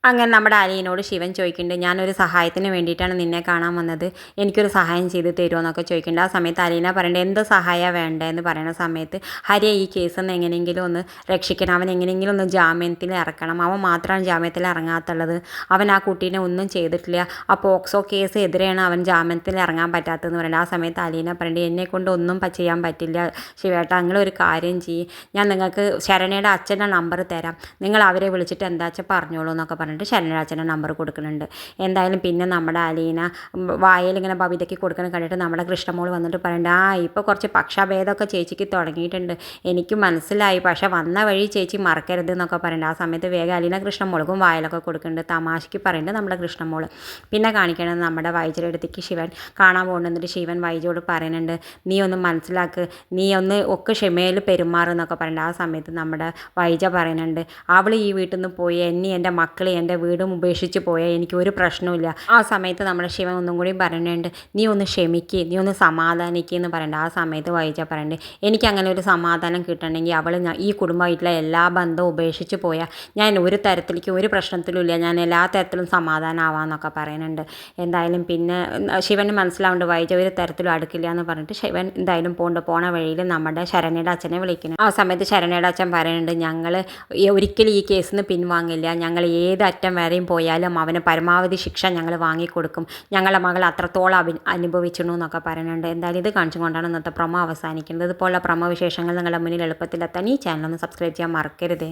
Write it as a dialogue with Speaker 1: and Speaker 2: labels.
Speaker 1: അങ്ങനെ നമ്മുടെ അലിയനോട് ശിവൻ ചോദിക്കുന്നുണ്ട്, ഞാനൊരു സഹായത്തിന് വേണ്ടിയിട്ടാണ് നിന്നെ കാണാൻ വന്നത്, എനിക്കൊരു സഹായം ചെയ്ത് തരുമോ എന്നൊക്കെ ചോദിക്കുന്നുണ്ട്. ആ സമയത്ത് അലീന പറയേണ്ടത് എന്ത് സഹായമാണ് വേണ്ടതെന്ന് പറയുന്ന സമയത്ത്, ഹരിയെ ഈ കേസിൽ നിന്ന് എങ്ങനെയെങ്കിലും ഒന്ന് രക്ഷിക്കണം, അവൻ എങ്ങനെയെങ്കിലും ഒന്ന് ജാമ്യത്തിൽ ഇറക്കണം, അവൻ മാത്രമാണ് ജാമ്യത്തിൽ ഇറങ്ങാത്തുള്ളത്, അവൻ ആ കുട്ടീനെ ഒന്നും ചെയ്തിട്ടില്ല, ആ പോക്സോ കേസ് എതിരെയാണ് അവൻ ജാമ്യത്തിൽ ഇറങ്ങാൻ പറ്റാത്തതെന്ന് പറയുന്നത്. ആ സമയത്ത് അലീന പറയേണ്ടത് എന്നെ കൊണ്ട് ഒന്നും ചെയ്യാൻ പറ്റില്ല ശിവേട്ട, നിങ്ങളൊരു കാര്യം ചെയ്യും, ഞാൻ നിങ്ങൾക്ക് ശരണയുടെ അച്ഛൻ്റെ നമ്പർ തരാം, നിങ്ങൾ അവരെ വിളിച്ചിട്ട് എന്താ വെച്ചാൽ പറഞ്ഞോളൂ എന്നൊക്കെ പറഞ്ഞിട്ട് ശരണരാജൻ്റെ നമ്പർ കൊടുക്കുന്നുണ്ട്. എന്തായാലും പിന്നെ നമ്മുടെ അലീന വായയിൽ ഇങ്ങനെ ബബിതയ്ക്ക് കൊടുക്കണം കണ്ടിട്ട് നമ്മുടെ കൃഷ്ണമോൾ വന്നിട്ട് പറയുന്നുണ്ട്, ഇപ്പോൾ കുറച്ച് പക്ഷാഭേദമൊക്കെ ചേച്ചിക്ക് തുടങ്ങിയിട്ടുണ്ട്, എനിക്ക് മനസ്സിലായി, പക്ഷെ വന്ന വഴി ചേച്ചി മറക്കരുത് എന്നൊക്കെ പറയുന്നുണ്ട്. ആ സമയത്ത് വേഗം അലീന കൃഷ്ണമോൾക്കും വായലൊക്കെ കൊടുക്കുന്നുണ്ട്, തമാശയ്ക്ക് പറയുന്നുണ്ട് നമ്മുടെ കൃഷ്ണമോൾ. പിന്നെ കാണിക്കണത് നമ്മുടെ വൈജയുടെ അടുത്തേക്ക് ശിവൻ കാണാൻ പോകുന്നുണ്ട്. ശിവൻ വൈജയോട് പറയുന്നുണ്ട്, നീ ഒന്ന് മനസ്സിലാക്ക്, നീ ഒന്ന് ഒക്കെ ക്ഷമയിൽ പെരുമാറുന്നൊക്കെ പറയുന്നുണ്ട്. ആ സമയത്ത് നമ്മുടെ വൈജ പറയുന്നുണ്ട്, അവൾ ഈ വീട്ടിൽ നിന്ന് പോയി എൻ്റെ മക്കളെ എൻ്റെ വീടും ഉപേക്ഷിച്ച് പോയാൽ എനിക്ക് ഒരു പ്രശ്നവുമില്ല. ആ സമയത്ത് നമ്മുടെ ശിവൻ ഒന്നും കൂടി പറയുന്നുണ്ട്, നീ ഒന്ന് ക്ഷമിക്കുക, നീ ഒന്ന് സമാധാനിക്കുക എന്ന് പറയുന്നുണ്ട്. ആ സമയത്ത് വൈജ പറയുന്നുണ്ട്, എനിക്ക് അങ്ങനെ ഒരു സമാധാനം കിട്ടണമെങ്കിൽ അവൾ ഈ കുടുംബമായിട്ടുള്ള എല്ലാ ബന്ധവും ഉപേക്ഷിച്ച് പോയാൽ ഞാൻ ഒരു തരത്തിലേക്കും ഒരു പ്രശ്നത്തിലും ഇല്ല, ഞാൻ എല്ലാ തരത്തിലും സമാധാനമാവാമെന്നൊക്കെ പറയുന്നുണ്ട്. എന്തായാലും പിന്നെ ശിവന് മനസ്സിലാവുന്നുണ്ട് വൈജ ഒരു തരത്തിലും അടുക്കില്ല എന്ന് പറഞ്ഞിട്ട് ശിവൻ എന്തായാലും പോണ വഴിയിൽ നമ്മുടെ ശരണയുടെ അച്ഛനെ വിളിക്കുന്നു. ആ സമയത്ത് ശരണയുടെ അച്ഛൻ പറയുന്നുണ്ട്, ഞങ്ങൾ ഒരിക്കലും ഈ കേസിൽ നിന്ന് പിൻവാങ്ങില്ല, ഞങ്ങൾ ഏത് അറ്റം വരെയും പോയാലും അവന് പരമാവധി ശിക്ഷ ഞങ്ങൾ വാങ്ങിക്കൊടുക്കും, ഞങ്ങളുടെ മകൾ അത്രത്തോളം അനുഭവിച്ചിരുന്നു എന്നൊക്കെ പറയുന്നുണ്ട്. എന്തായാലും ഇത് കാണിച്ചുകൊണ്ടാണ് ഇന്നത്തെ പ്രൊമോ അവസാനിക്കുന്നത്. ഇതുപോലുള്ള പ്രൊമോ വിശേഷങ്ങൾ നിങ്ങളുടെ മുന്നിൽ എളുപ്പത്തിലെത്താൻ ഈ ചാനൽ ഒന്ന് സബ്സ്ക്രൈബ് ചെയ്യാൻ മറക്കരുത്.